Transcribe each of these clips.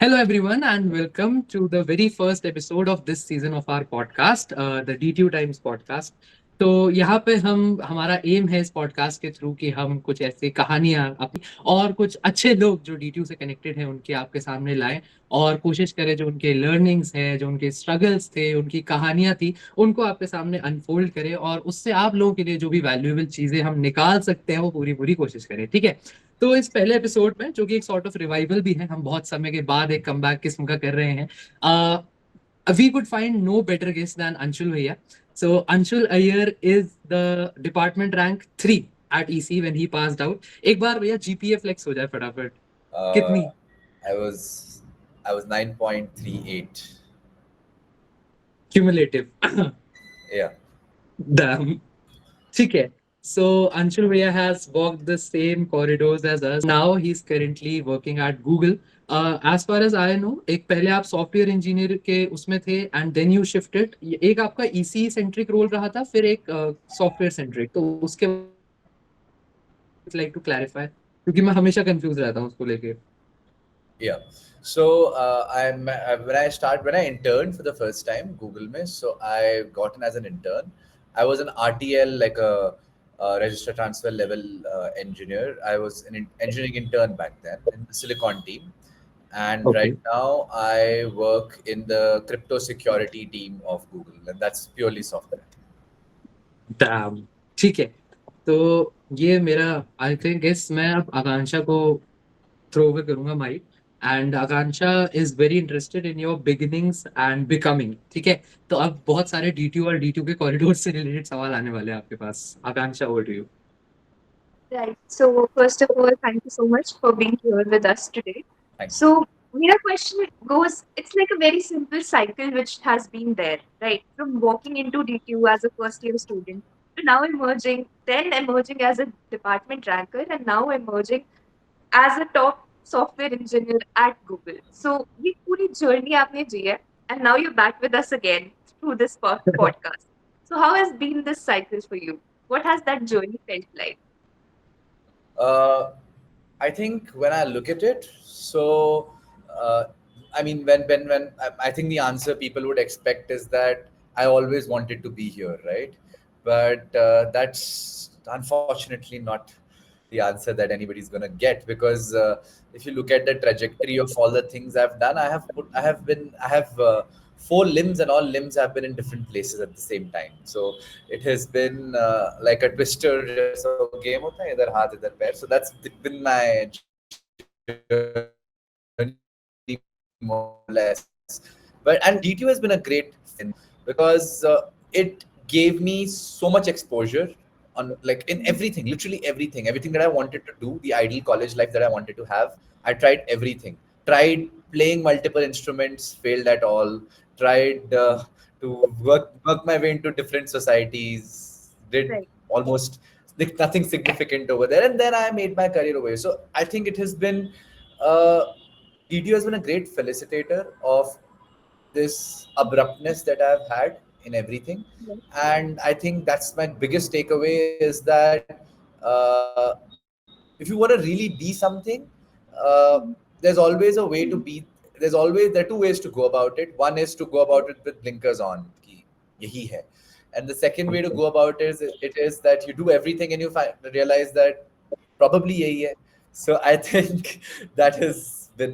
Hello, everyone, and welcome to the very first episode of this season of our podcast, the DTU Times Podcast. तो यहाँ पे हम हमारा M है इस पॉडकास्ट के थ्रू कि हम कुछ ऐसी कहानियां अपनी और कुछ अच्छे लोग जो डीटीयू से कनेक्टेड हैं उनके आपके सामने लाएं और कोशिश करें जो उनके लर्निंग्स है, जो उनके स्ट्रगल्स थे, उनकी कहानियां थी, उनको आपके सामने अनफोल्ड करें और उससे आप लोगों के लिए जो भी वैल्यूएबल चीजें हम निकाल सकते हैं वो पूरी पूरी कोशिश करें। ठीक है। तो इस पहले एपिसोड में जो कि एक सॉर्ट ऑफ रिवाइवल भी है, हम बहुत समय के बाद एक कमबैक किस्म का कर रहे हैं। We could find no better guest than Anshul भैया। So Anshul Iyer is the department rank 3 at EC when he passed out. एक बार भैया जीपीए फ्लेक्स हो जाए फटाफट। Uh, कितनी? I was I was 9.38. Cumulative. Yeah. Dam. ठीक है। So Anshul Bhaiya has walked the same corridors as us. Now he's currently working at Google. As far as I know, एक पहले आप software engineer के उसमें थे and then you shifted. एक आपका ईसी सेंट्रिक रोल रहा था, फिर एक सॉफ्टवेयर सेंट्रिक। तो उसके लाइक टू क्लैरिफाई क्योंकि मैं हमेशा कंफ्यूज रहता हूँ उसको लेके। Yeah. So when I interned for the first time Google में, so I got in as an intern. I was an RTL, like a register transfer level engineer. I was an engineering intern back then in the Silicon team, and right Okay. now I work in the crypto security team of Google, and that's purely software. Dam. ठीक है। तो ये मेरा I think इस मैं अब आकांक्षा को throw over करूंगा mic. And Akanksha is very interested in your beginnings and becoming. ठीक है। तो अब बहुत सारे डीटीयू और डीटीयू के कॉरिडोर से रिलेटेड सवाल आने वाले हैं आपके पास। Akanksha, over to you. Right. So first of all, thank you so much for being here with us today. Thank you. So my question goes, it's like a very simple cycle which has been there, right? From walking into DTU as a first year student to now emerging, then emerging as a department ranker, and now emerging as a top software engineer at Google. So ये पूरी journey आपने जी है, and now you're back with us again through this podcast. So how has been this cycle for you? What has that journey felt like? Uh, I think when I look at it, so I mean, when I think the answer people would expect is that I always wanted to be here, right? But that's unfortunately not the answer that anybody's gonna get, because if you look at the trajectory of all the things I've done, I have 4 limbs, and all limbs have been in different places at the same time. So it has been like a twister जैसा game होता है, इधर हाथ इधर पैर. So that's been my journey more or less. But and DTU has been a great thing because it gave me so much exposure on, like, in everything, literally everything that I wanted to do, the ideal college life that I wanted to have. I tried everything. Tried playing multiple instruments, failed at all. Tried to work my way into different societies, did Right. almost nothing significant over there, and then I made my career over here. So I think it has been uh, DTU has been a great felicitator of this abruptness that I've had in everything. Right. And I think that's my biggest takeaway, is that if you want to really be something, Mhm. there's always a way to be. There are 2 ways to go about it. One is to go about it with blinkers on, ki yahi hai. And the second way to Okay. go about it is that you do everything and you realize that probably yahi hai. So I think the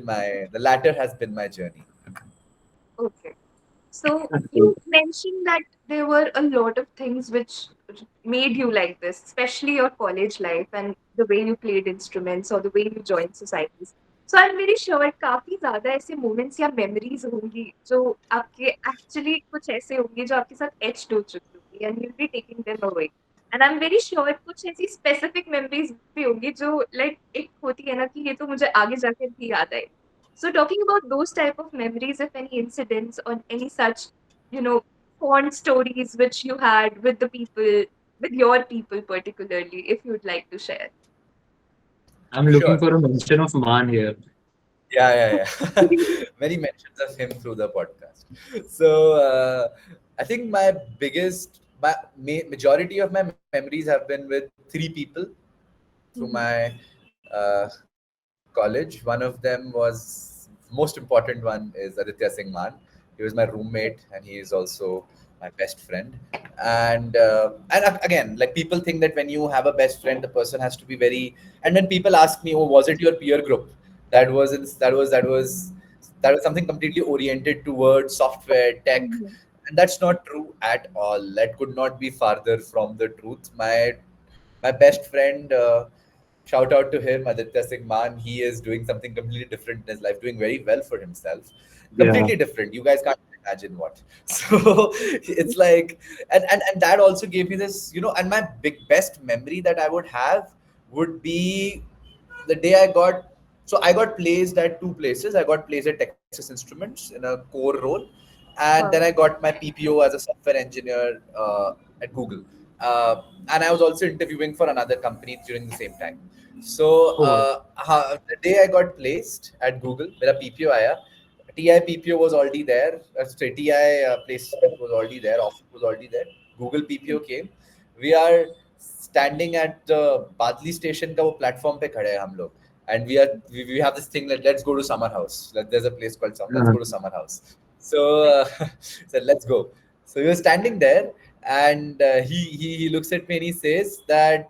latter has been my journey. Okay. So you mentioned that there were a lot of things which made you like this, especially your college life and the way you played instruments or the way you joined societies. So I'm very sure काफी ज़्यादा ऐसे moments या memories होंगी जो आपके actually कुछ ऐसे होंगे जो आपके साथ etched हो चुकी होंगी and you'll be taking them away. And I'm very sure कुछ ऐसी specific memories भी होंगी जो like एक होती है ना कि ये तो मुझे आगे जाकर भी याद आए. So talking about those type of memories, if any incidents or any such, you know, fond stories which you had with the people, with your people particularly, if you'd like to share. I'm looking Sure. for a mention of Man here. Yeah. Many mentions of him through the podcast. So I think majority of my memories have been with 3 people through Mhm. my college. One of them was most most important one is Aditya Singh Man. He was my roommate, and he is also my best friend. And again, like people think that when you have a best friend, the person has to be very. And when people ask me, "Oh, was it your peer group?" That wasn't. That was something completely oriented towards software tech, Mhm. and that's not true at all. That could not be farther from the truth. My best friend, shout out to him, Aditya Singh Man. He is doing something completely different in his life, doing very well for himself. Yeah. Completely different. You guys can't imagine what. So it's like, and that also gave me this, and my best memory that I would have would be the day I got placed at two places. I got placed at Texas Instruments in a core role, and then I Wow. got my PPO as a software engineer at Google. And I was also interviewing for another company during the same time. So Oh, the day I got placed at Google, मेरा PPO आया, TI PPO was already there. Sorry, TI placement was already there. Offer was already there. Google PPO came. We are standing at the Badli station का वो platform पे खड़े हैं हम लोग. And we have this thing that let's go to summer house. Like, there's a place called let's go to summer house. So said let's go. So we were standing there, and he looks at me and he says that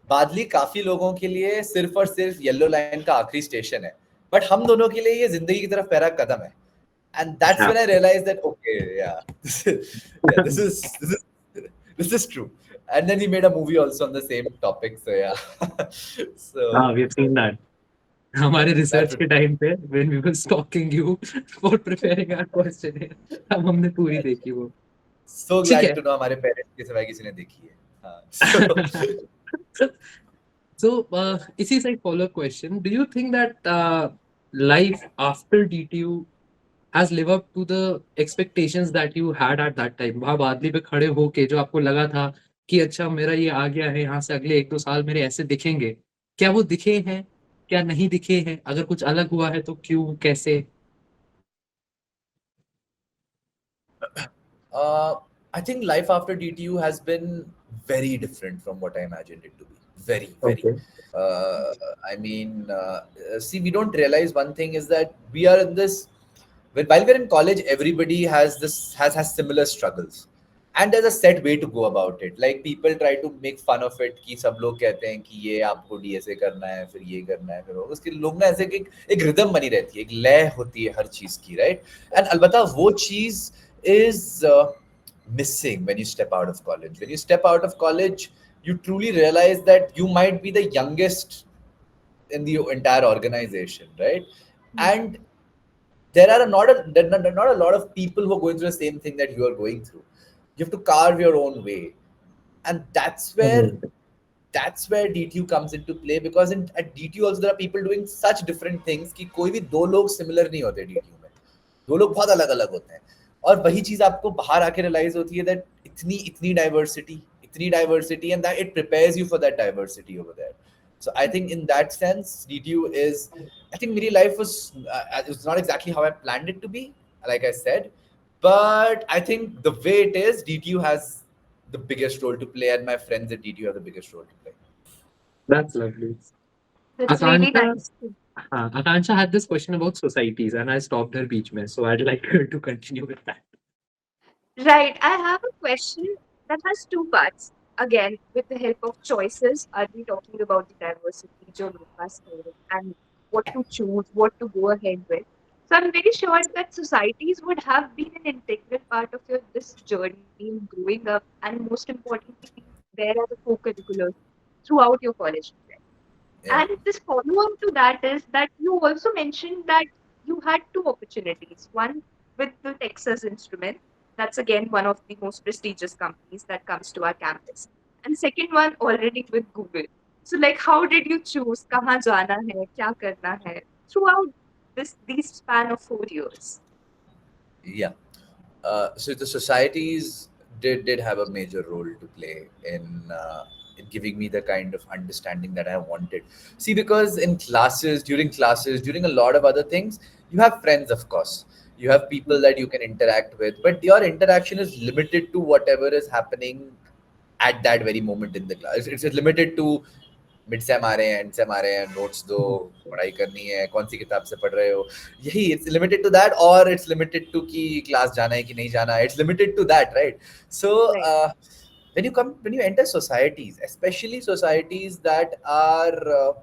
बादली काफी लोगों के लिए सिर्फ और सिर्फ yellow line का आखिरी station है, बट हम दोनों के लिए ये जिंदगी की तरफ पहला कदम है. And that's yeah. when I realized that okay, yeah, yeah, this is true. And then he made a movie also on the same topic. So yeah, so We have seen that. हमारे that research would के time पे when we were stalking you for preparing our questionnaire, तब हमने पूरी देखी वो. so ठीक glad है. to know हमारे पेरेंट्स के सिवाय किसी ने देखी है. हाँ, so So, इसी से एक follow-up question. Do you think that life after DTU has lived up to the expectations that you had at that time? वहाँ बादली पे खड़े होके जो आपको लगा था कि अच्छा मेरा ये आ गया है, यहाँ से अगले 1-2 साल मेरे ऐसे दिखेंगे. क्या वो दिखे हैं? क्या नहीं दिखे हैं? अगर कुछ अलग हुआ है तो क्यों? कैसे? Uh, I think life after DTU has been very different from what I imagined it to be. Very, very. Okay. Uh, see, we don't realize one thing is that we are in this. While we're in college, everybody has similar struggles, and there's a set way to go about it. Like people try to make fun of it कि सब लोग कहते हैं कि ये आपको DSA करना है, फिर ये करना है, फिर वो उसके लोग ना ऐसे कि एक रिदम बनी रहती है, एक लय होती है हर चीज की, right? And अलबत्ता वो चीज is missing when you step out of college. When you step out of college, you truly realize that you might be the youngest in the entire organization, right? And there are not a lot of people who are going through the same thing that you are going through. You have to carve your own way, and that's where DTU comes into play, because at DTU also there are people doing such different things कि कोई भी दो लोग similar नहीं होते DTU में. दो लोग बहुत अलग अलग होते हैं, और वही चीज आपको बाहर आके रियलाइज होती है that इतनी diversity and that it prepares you for that diversity over there. So I think in that sense DTU is, I think my life was it's not exactly how I planned it to be, like I said, but I think the way it is, DTU has the biggest role to play, and my friends at DTU have the biggest role to play. That's lovely. That's really Akansha, nice. Akansha had this question about societies, and I stopped her beach mein, so I'd like her to continue with that. Right. I have a question that has two parts. Again, with the help of choices, are we talking about the diversity, जो लोग पास है, and what to choose, what to go ahead with? So I'm very sure that societies would have been an integral part of your this journey in growing up, and most importantly, being there as a co-curricular throughout your college life. Yeah. And this follow-up to that is that you also mentioned that you had two opportunities. One with the Texas Instrument, that's again one of the most prestigious companies that comes to our campus. And second one already with Google. So like how did you choose kahan jana hai, kya karna hai throughout these span of 4 years? Yeah. So the societies did have a major role to play in giving me the kind of understanding that I wanted. See, because during classes, during a lot of other things, you have friends, of course. You have people that you can interact with, but your interaction is limited to whatever is happening at that very moment in the class. It's limited to mid sem आ रहे हैं, and same आ रहे हैं, notes दो, पढ़ाई करनी है, कौन सी किताब से पढ़ रहे हो, यही इट्स लिमिटेड टू दैट, और इट्स लिमिटेड टू कि क्लास जाना है कि नहीं जाना, it's limited to that, right? So Right. when you enter societies, especially societies that are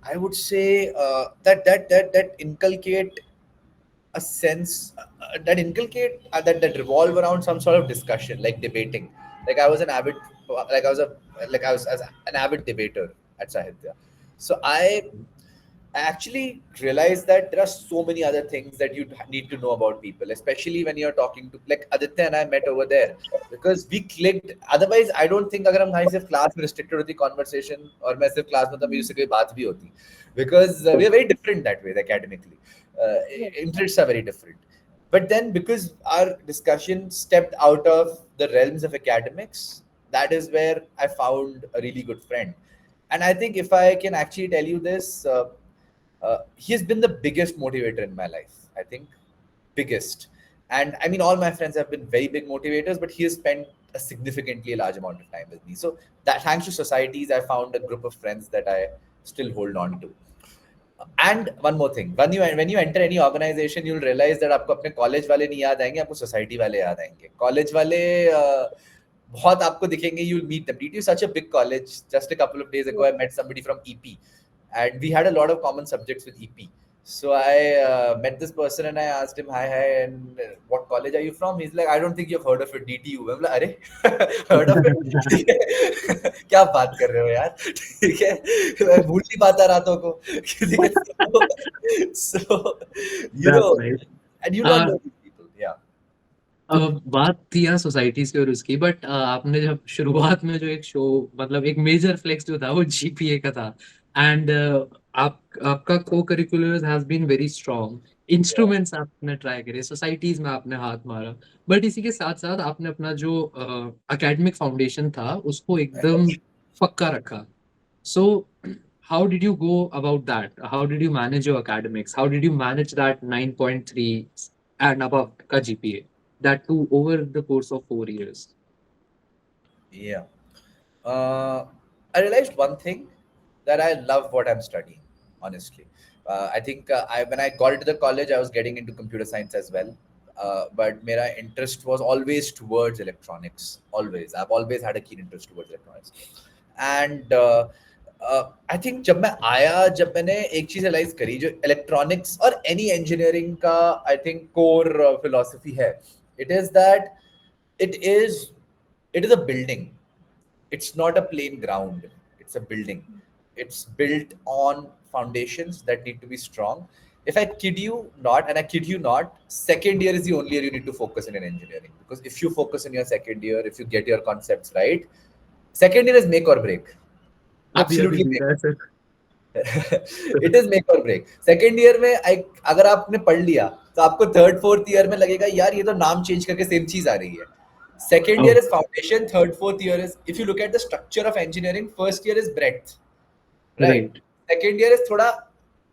I would say that inculcate a sense that revolve around some sort of discussion, like debating. Like I was an avid like I was a like I was as an avid debater at Sahitya. So I actually realized that there are so many other things that you need to know about people, especially when you're talking to, like Aditya and I met over there because we clicked. Otherwise, I don't think अगर हम कहीं सिर्फ class में restricted होती conversation और मैं सिर्फ class में तब मेरी उससे कोई बात भी होती, because we are very different that way academically. Uh, Yes. Interests are very different. But then because our discussion stepped out of the realms of academics, that is where I found a really good friend. And I think if I can actually tell you this, he has been the biggest motivator in my life. I think biggest. And I mean, all my friends have been very big motivators, but he has spent a significantly large amount of time with me. So that thanks to societies, I found a group of friends that I still hold on to. And one more thing, when you enter any organization, you'll realize that आपको अपने college वाले नहीं याद आएंगे, आपको society वाले याद आएंगे. कॉलेज वाले बहुत आपको दिखेंगे, you'll meet them. DTU is such a big college. Just a couple of days ago, I met somebody from EP, and we had a lot of common subjects with EP. So I met this person and I asked him, hi, and what college are you from? He's like, I don't think you've heard of it, DTU. I'm like, अरे heard of it? क्या बात कर रहे हो यार? ठीक है, मैं भूल नहीं पाता रातों को. So you That's know, nice. and you don't know these people, yeah. अब बात थी यहाँ सोसाइटीज की और उसकी, बट आपने जब शुरुआत में जो एक शो, मतलब एक मेजर फ्लेक्स जो था वो जीपीए का था, एंड आपका co curricular has been very strong. Instruments आपने ट्राई करे, सोसाइटीज में आपने हाथ मारा, बट इसी के साथ साथ आपने अपना जो एकेडमिक फाउंडेशन था उसको एकदम पक्का रखा. सो how did you go about that? How did you manage your academics? How did you manage that 9.3 and above ka GPA? That too over the course of 4 years. Yeah. I realized one thing, that I love what I'm studying, honestly. I think when I got into the college, I was getting into computer science as well. But my interest was always towards electronics. Always. I've always had a keen interest towards electronics. And I think जब मैंने एक चीज realise करी, जो electronics और any engineering का I think core philosophy है, it is that it is a building. It's not a plain ground, it's a building. It's built on foundations that need to be strong. If I kid you not, and I kid you not, second year is the only year you need to focus in engineering, because if you focus in your second year, if you get your concepts right, second year is make or break. Absolutely make. It is make or break. Second year में अगर आपने पढ़ लिया तो आपको third fourth year में लगेगा यार ये तो नाम चेंज करके सेम चीज आ रही है. Second year is foundation, third, fourth year is, if you look at the structure of engineering, first year is breadth, right? Second year is thoda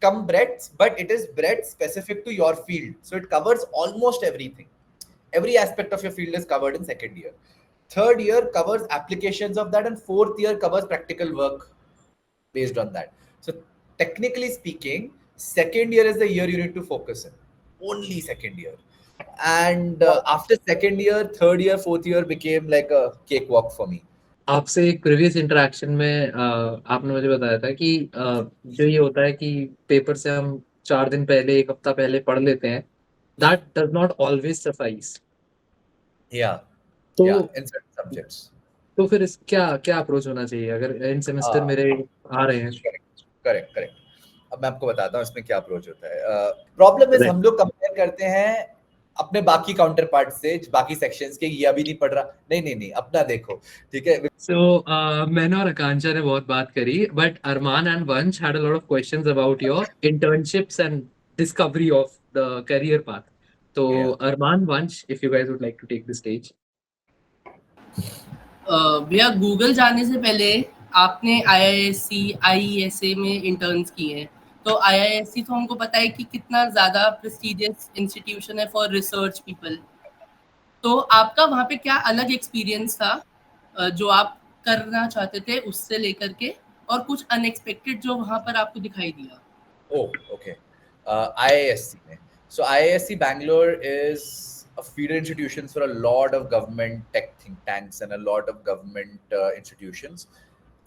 kam breadth, but it is breadth specific to your field. So it covers almost everything. Every aspect of your field is covered in second year. Third year covers applications of that, and fourth year covers practical work based on that. So technically speaking, second year is the year you need to focus in. Only second year. And after second year, third year, fourth year became like a cakewalk for me. आपसे एक previous interaction में आपने मुझे बताया था कि जो ये होता है कि पेपर से हम 4 दिन पहले, एक हफ्ता पहले पढ़ लेते हैं, that does not always suffice. Yeah. तो in certain subjects. तो फिर इस क्या अप्रोच होना चाहिए अगर इन सेमेस्टर मेरे आ रहे हैं? करेक्ट. अब मैं आपको बताता हूँ इसमें क्या अप्रोच होता है. प्रॉब्लम इज हम लोग कंपेयर करते हैं अपने बाकी काउंटर पार्ट से, बाकी सेक्शंस के, ये अभी नहीं पढ़ रहा, नहीं अपना देखो, ठीक है. सो मैंने और आकांक्षा ने बहुत बात करी, but Arman and Vansh had a lot of questions about your internships and discovery of the career path. तो Arman, Vansh, if you guys would like to take the stage. भैया, गूगल जाने से पहले आपने IISc IISA में इंटर्न्स किए हैं, तो IISc तो हमको पता है कि कितना ज़्यादा प्रेस्टिजियस इंस्टीट्यूशन है फॉर रिसर्च पीपल. तो आपका वहाँ पे क्या अलग एक्सपीरियंस था जो आप करना चाहते थे उससे लेकर के, और कुछ अनएक्सपेक्टेड जो वहाँ पर आपको दिखाई दिया? Oh, okay. IISc में. So IISc Bangalore is a feeder institution for a lot of government tech think tanks and a lot of government institutions,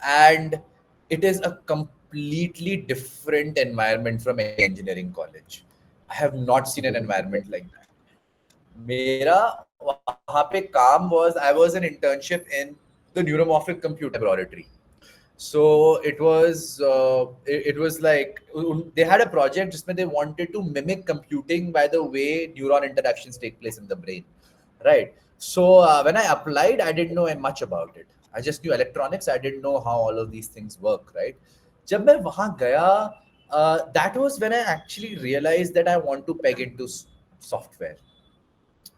and it is a completely different environment from any engineering college. I have not seen an environment like that. मेरा वहाँ पे काम was I was an internship in the neuromorphic computer laboratory. So it was like they had a project just where they wanted to mimic computing by the way neuron interactions take place in the brain, right? So when I applied, I didn't know much about it. I just knew electronics. I didn't know how all of these things work, right? जब मैं वहाँ गया, that was when I actually realized that I want to peg into software,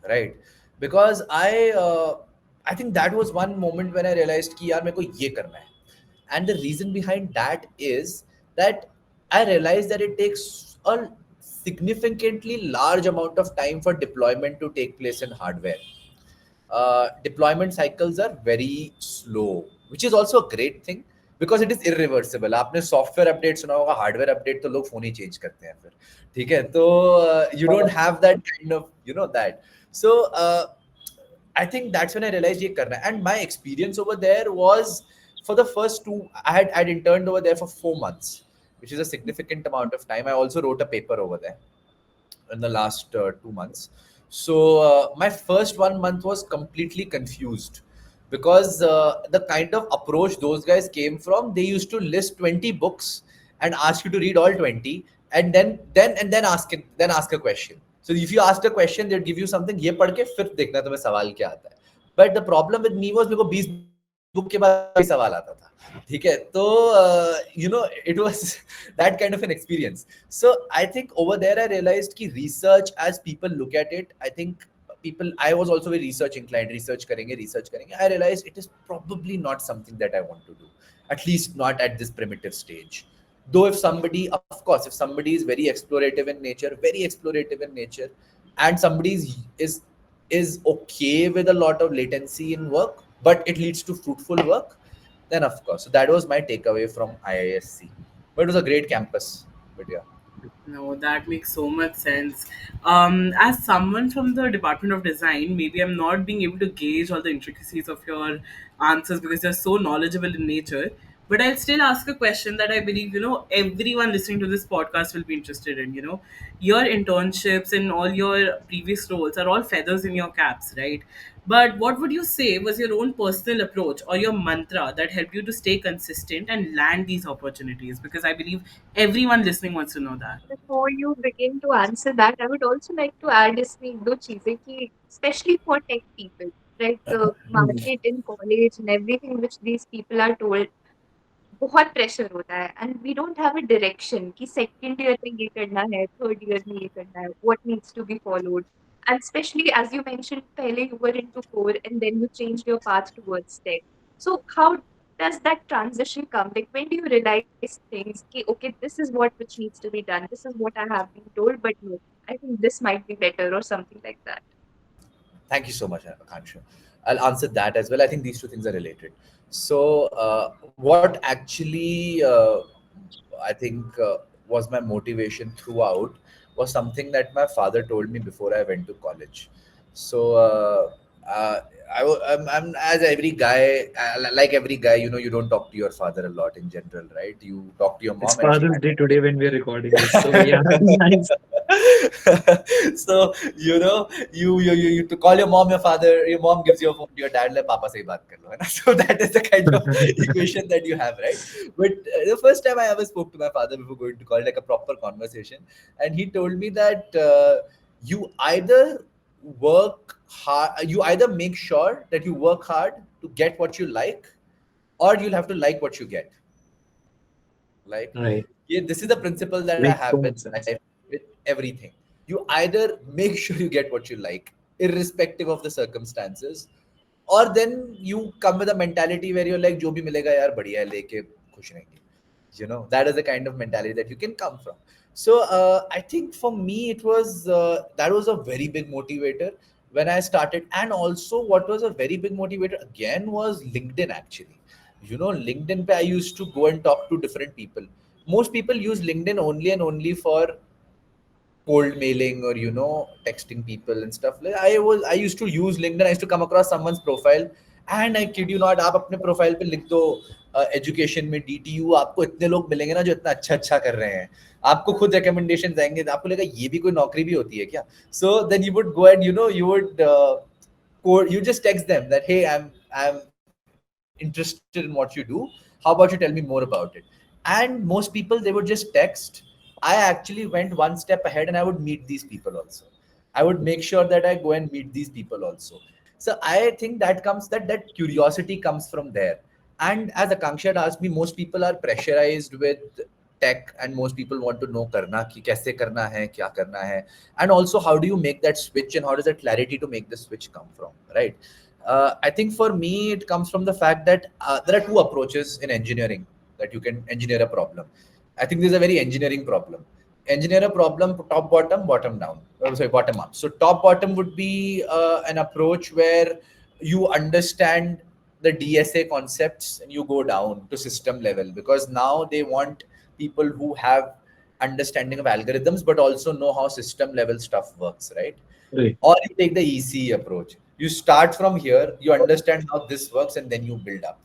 right? Because I think that was one moment when I realized कि यार मेरे को ये करना है. And the reason behind that is that I realized that it takes a significantly large amount of time for deployment to take place in hardware. Deployment cycles are very slow, which is also a great thing because it is irreversible. आपने software update सुना होगा, hardware update तो लोग phone ही change करते हैं फिर, ठीक है? तो you don't have that kind of, that. So I think that's when I realized ये करना है. And my experience over there was, for the first I'd interned over there for 4 months, which is a significant amount of time. I also wrote a paper over there in the last 2 months. So my first 1 month was completely confused because the kind of approach those guys came from, they used to list 20 books and ask you to read all 20 and then ask a question. So if you asked a question, they'd give you something, ये पढ़ के फिर देखना तुम्हें सवाल क्या आता है. But the problem with me was मेरे को 20 बुक के बाद सवाल आता था, ठीक है? तो it was that kind of an experience. So I think over there I realized कि research, as people look at it, I think I was also very research inclined. research करेंगे. I realized it is probably not something that I want to do, at least not at this primitive stage. Though if somebody is very explorative in nature, and somebody is okay with a lot of latency in work, but it leads to fruitful work, then of course. So that was my takeaway from IISc. But it was a great campus. But yeah. No, that makes so much sense. As someone from the Department of Design, maybe I'm not being able to gauge all the intricacies of your answers because you're so knowledgeable in nature. But I'll still ask a question that I believe, everyone listening to this podcast will be interested in. Your internships and all your previous roles are all feathers in your caps, right? But what would you say was your own personal approach or your mantra that helped you to stay consistent and land these opportunities? Because I believe everyone listening wants to know that. Before you begin to answer that, I would also like to add इसमें दो चीजें कि especially for tech people, right? The market in college and everything which these people are told, बहुत pressure होता है and we don't have a direction कि second year में ये करना है, थर्ड ईयर में ये करना है, what needs to be followed. And especially as you mentioned, pehle you were into core and then you changed your path towards tech. So how does that transition come? Like when do you realize things? Ki, okay, this is what which needs to be done. This is what I have been told, but no, I think this might be better or something like that. Thank you so much, Akansha. I'll answer that as well. I think these two things are related. So what actually I think was my motivation throughout was something that my father told me before I went to college. So I'm as every guy, like every guy, you don't talk to your father a lot in general, right? You talk to your mom. It's Father's Day today when we're recording this. So yeah, nice. So you to call your mom your father, your mom gives your phone to your dad, like papa se baat kar lo, hai na? So that is the kind of equation that you have, right? But the first time I ever spoke to my father before going to college, like a proper conversation, and he told me that you either work hard, you either make sure that you work hard to get what you like, or you'll have to like what you get. Like, Right. yeah, this is the principle that I Makes have so with much sense. life, with everything. You either make sure you get what you like, irrespective of the circumstances, or then you come with a mentality where you're like, जो भी मिलेगा यार बढ़िया है, लेके खुश रहेंगे. That is the kind of mentality that you can come from. So I think for me it was that was a very big motivator when I started. And also what was a very big motivator again was LinkedIn, actually. LinkedIn pe I used to go and talk to different people. Most people use LinkedIn only and only for cold mailing or texting people and stuff. Like I used to use LinkedIn. I used to come across someone's profile, and I kid you not, आप अपने profile पे लिख दो education में DTU, आपको इतने लोग मिलेंगे ना जो इतना अच्छा अच्छा कर रहे हैं, आपको खुद recommendations आएंगे, आपको लगेगा ये भी कोई नौकरी भी होती है क्या. So then you would go and you would you just text them that, hey, I'm interested in what you do, how about you tell me more about it. And most people, they would just text. I actually went one step ahead and I would meet these people also. I would make sure that I go and meet these people also. So I think that curiosity comes from there. And as Akanksha had asked me, most people are pressurized with tech and most people want to know karna ki kaise karna hai, kya karna hai. And also, how do you make that switch and how does that clarity to make the switch come from, right? I think for me, it comes from the fact that there are two approaches in engineering that you can engineer a problem. I think this is a very engineering problem. Engineer a problem top bottom, bottom down. Sorry, bottom up. So top bottom would be an approach where you understand the DSA concepts and you go down to system level, because now they want people who have understanding of algorithms but also know how system level stuff works, right? Right. Or you take the EC approach. You start from here, you understand how this works, and then you build up.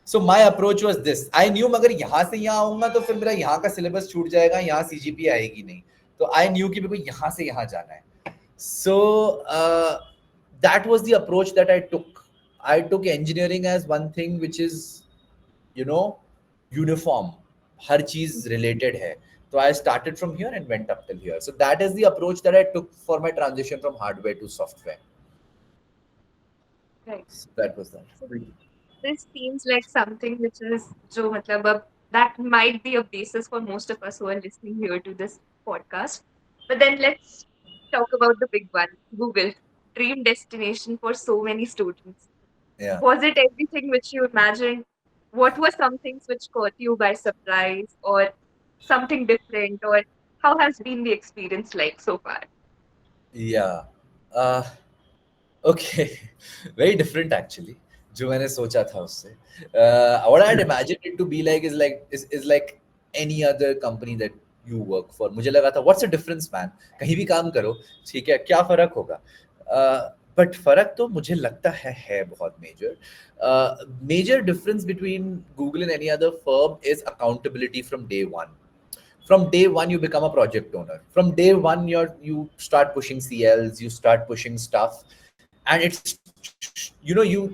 So my approach was this. I knew अगर यहाँ से यहाँ आऊँगा तो फिर मेरा यहाँ का syllabus छूट जाएगा, यहाँ CGPA आएगी नहीं. तो I knew कि मेरे को यहाँ से यहाँ जाना है. So that was the approach that I took. I took engineering as one thing which is, uniform. हर चीज related है. So I started from here and went up till here. So that is the approach that I took for my transition from hardware to software. Right. So that was that. So this seems like something which is जो मतलब अब that might be a basis for most of us who are listening here to this podcast. But then let's talk about the big one, Google, dream destination for so many students. Yeah. Was it everything which you imagined? What were some things which caught you by surprise or something different, or how has been the experience like so far? Yeah. Okay. Very different actually. जो मैंने सोचा था उससे. What I had imagined it to be like is like any other company that you work for. मुझे लगा था what's the difference man? कहीं भी काम करो, ठीक है, क्या फर्क होगा? But फर्क तो मुझे लगता है बहुत major. Major difference between Google and any other firm is accountability from day one. From day one, you become a project owner. From day one, you start pushing CLs, you start pushing stuff, and it's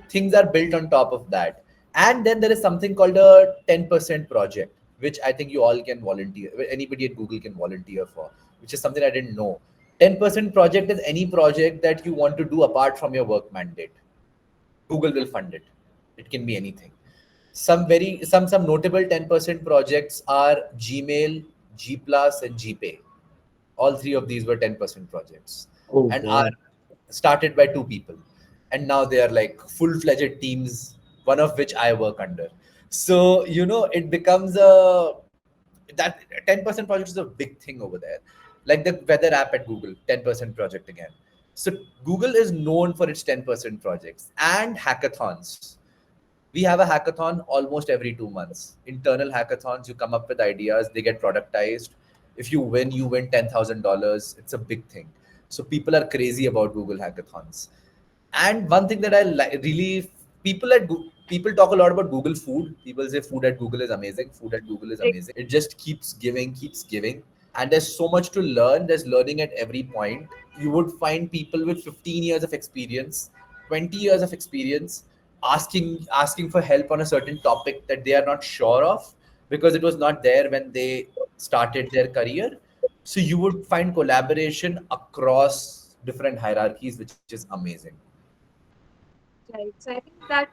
things are built on top of that. And then there is something called a 10% project, which I think you all can volunteer. Anybody at Google can volunteer for, which is something I didn't know. 10% project is any project that you want to do apart from your work mandate. Google will fund it. It can be anything. Some notable 10% projects are Gmail, G+, and GPay. All three of these were 10% projects, and are started by 2 people, and now they are like full-fledged teams, one of which I work under. So it becomes that 10% project is a big thing over there, like the weather app at Google, 10% project again. So Google is known for its 10% projects and hackathons. We have a hackathon almost every 2 months. Internal hackathons, you come up with ideas, they get productized. If you win $10,000. It's a big thing. So people are crazy about Google hackathons. And one thing that I really, people talk a lot about Google food. People say food at Google is amazing. Food at Google is amazing. It just keeps giving. And there's so much to learn. There's learning at every point. You would find people with 15 years of experience, 20 years of experience, asking for help on a certain topic that they are not sure of because it was not there when they started their career. So you would find collaboration across different hierarchies, which is amazing. Right. So I think that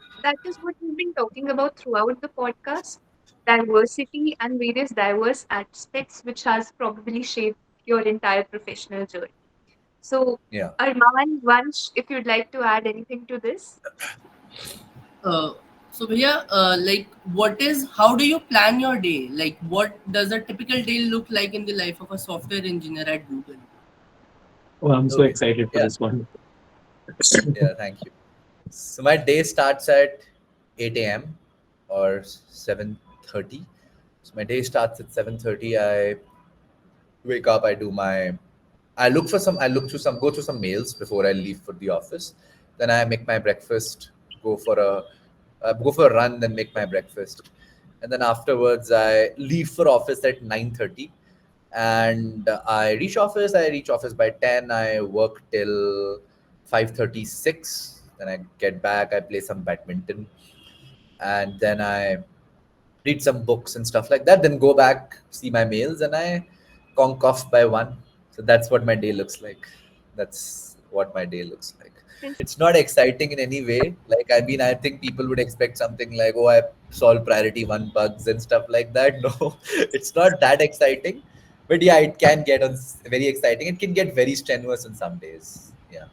is what we've been talking about throughout the podcast. Diversity and various diverse aspects which has probably shaped your entire professional journey. So Yeah. Arman, Vansh, if you'd like to add anything to this. So Bhaiya, how do you plan your day? Like, what does a typical day look like in the life of a software engineer at Google? Oh, I'm so excited for this one. Yeah, thank you. So my day starts at 8 a.m. or 7:30. So my day starts at 7:30. I wake up, I look through some, go through some mails before I leave for the office. Then I make my breakfast, go for a go for a run, then make my breakfast, and then afterwards I leave for office at 9:30, and I reach office by 10. I work till 5:36. Then I get back. I play some badminton, and then I read some books and stuff like that, then go back, see my mails, and I conk off by 1. So that's what my day looks like. That's what my day looks like. It's not exciting in any way. Like, I mean, I think people would expect something like, oh, I solve priority 1 bugs and stuff like that. No, it's not that exciting. But yeah, it can get very exciting. It can get very strenuous on some days. Yeah.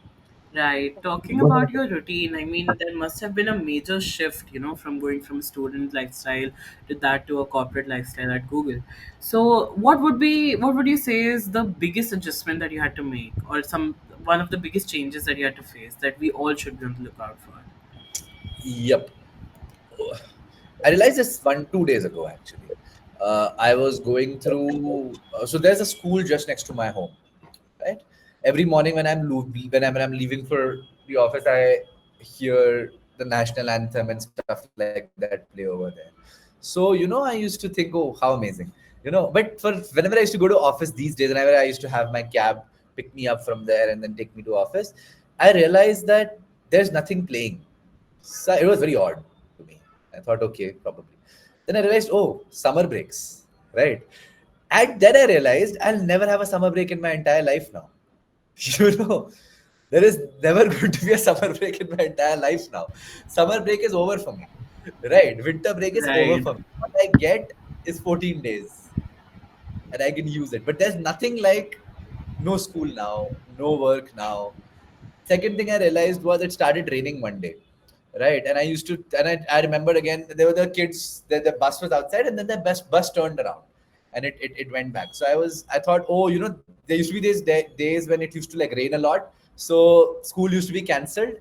Right. Talking about your routine, I mean, there must have been a major shift, from going from student lifestyle to that to a corporate lifestyle at Google. So, what would you say is the biggest adjustment that you had to make, or one of the biggest changes that you had to face that we all should be on the lookout for? Yep. I realized this 2 days ago actually. I was going through. So there's a school just next to my home, right? Every morning when I'm leaving for the office, I hear the national anthem and stuff like that play over there. So I used to think, oh, how amazing, But for whenever I used to go to office these days, whenever I used to have my cab pick me up from there and then take me to office, I realized that there's nothing playing. So it was very odd to me. I thought, okay, probably. Then I realized, oh, summer breaks, right? And then I realized I'll never have a summer break in my entire life now. You know, there is never going to be a summer break in my entire life now. Summer break is over for me, right? Winter break is over Right. for me. What I get is 14 days and I can use it. But there's nothing like no school now, no work now. Second thing I realized was it started raining one day, right? And I used to, and I remembered again, there were the kids, the bus was outside, and then the bus turned around and it went back. So I thought, oh, there used to be these days when it used to like rain a lot. So school used to be cancelled.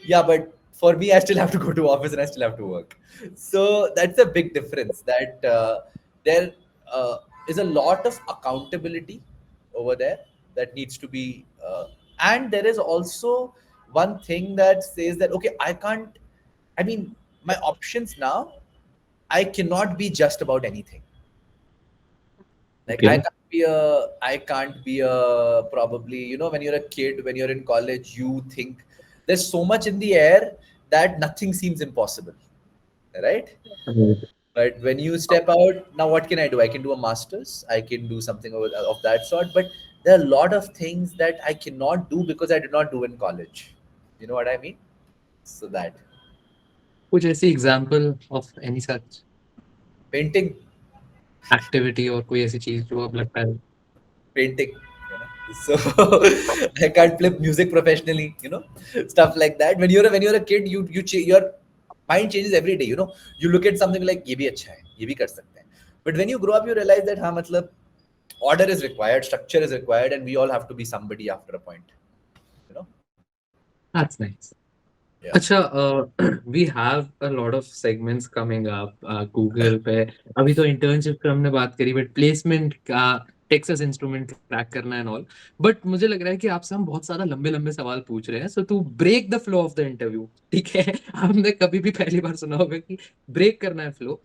Yeah, but for me, I still have to go to office and I still have to work. So that's a big difference that there is a lot of accountability over there that needs to be, and there is also one thing that says that, okay, I mean, my options now, I cannot be just about anything. Like, Okay. I can't be a, probably, when you're a kid, when you're in college, you think there's so much in the air that nothing seems impossible, right? But when you step out, now what can I do? I can do a master's, I can do something of that sort, but there are a lot of things that I cannot do because I did not do in college. You know what I mean? So that कुछ ऐसी example of any such painting, activity और कोई ऐसी चीज जो अब लगता है painting. So I can't play music professionally, stuff like that. When you're a kid, your mind changes every day. You look at something like, ये भी अच्छा है, ये भी कर सकते हैं. But when you grow up, you realize that हाँ, मतलब order is required, structure is required, and we all have to be somebody after a point. That's nice Yeah. अच्छा we have a lot of segments coming up Google पे अभी तो internship पे हमने बात करी बट प्लेसमेंट का Texas Instrument crack करना एंड ऑल बट मुझे लग रहा है कि आपसे हम बहुत सारा लंबे लंबे सवाल पूछ रहे हैं so to break the flow of the interview ठीक है हमने कभी भी पहली बार सुना होगा कि ब्रेक करना है फ्लो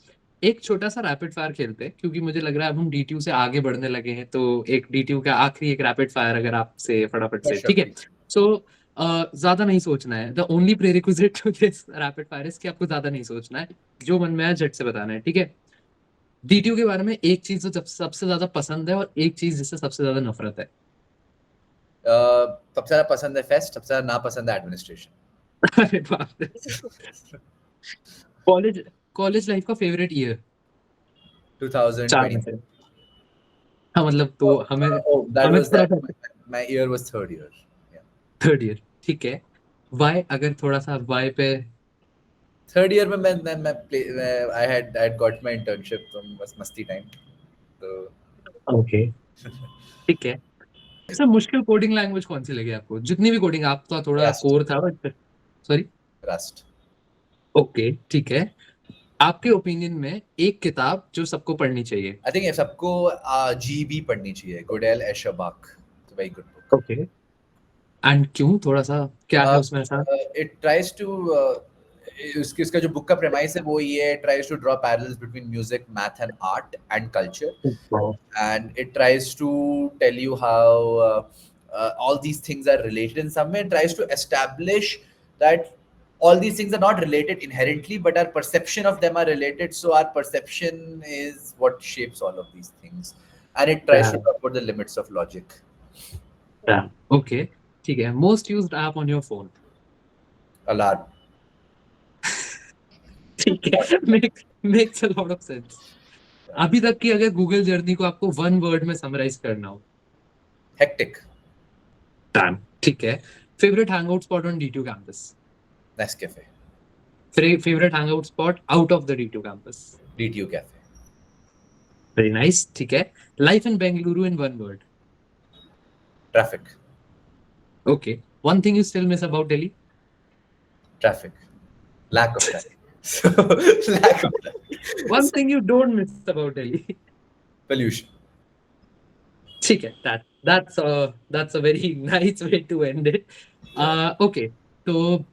एक छोटा सा रैपिड फायर खेलते हैं क्योंकि मुझे लग रहा है अब हम डीटीयू से आगे बढ़ने लगे हैं तो एक डीटीयू का आखिरी एक रैपिड फायर अगर आपसे फटाफट से Sure. ठीक है सो ज्यादा नहीं सोचना है the only prerequisite to this rapid fire is कि आपको ज्यादा नहीं सोचना है जो मन में आए झट से बताना है ठीक है डीटीयू के बारे में एक चीज जो सबसे ज्यादा पसंद है और एक चीज जिससे सबसे ज्यादा नफरत है सबसे ज्यादा पसंद है फेस्ट, सबसे ज्यादा नापसंद है एडमिनिस्ट्रेशन. अरे बाप रे कॉलेज कॉलेज लाइफ का फेवरेट ईयर 2020. हाँ मतलब तो हमें Oh, that हमें was थोड़ा that. My year was third year. Yeah. Third year ठीक है वाई अगर थोड़ा सा वाई पे Third year में I had got my internship from मस्ती time. So ओके ठीक है सर मुश्किल कोडिंग लैंग्वेज कौन सी लगी आपको जितनी भी कोडिंग आपका थोड़ा Rust. कोर था बट सॉरी Rust. ओके ठीक है आपके ओपिनियन में एक किताब जो सबको पढ़नी चाहिए? I think सबको GB पढ़नी चाहिए, Goodell Escherbach. It's a very good book. Okay, and क्यों, थोड़ा सा क्या है उसमें ऐसा? It tries to इसका जो बुक का premise है वो ये tries to draw parallels between music, math and art and culture, and it tries to tell you how all these things are related in some way. It tries to establish that all these things are not related inherently, but our perception of them are related. So our perception is what shapes all of these things, and it tries to talk about the limits of logic. Okay, ठीक है. Most used app on your phone? Alarm. ठीक है, makes a lot of sense. अभी तक की अगर Google journey को आपको वन वर्ड में समराइज करना हो? Hectic. डन, ठीक है. Favourite hangout spot on DTU campus? Nescafe. Favourite hangout spot out of the DTU campus? DTU Cafe. Very nice, ठीक है. Life in Bengaluru in one word? Traffic. Okay. One thing you still miss about Delhi? Traffic. Lack of traffic. So, lack of traffic. One thing you don't miss about Delhi? Pollution. ठीक है, that's a very nice way to end it. Okay, तो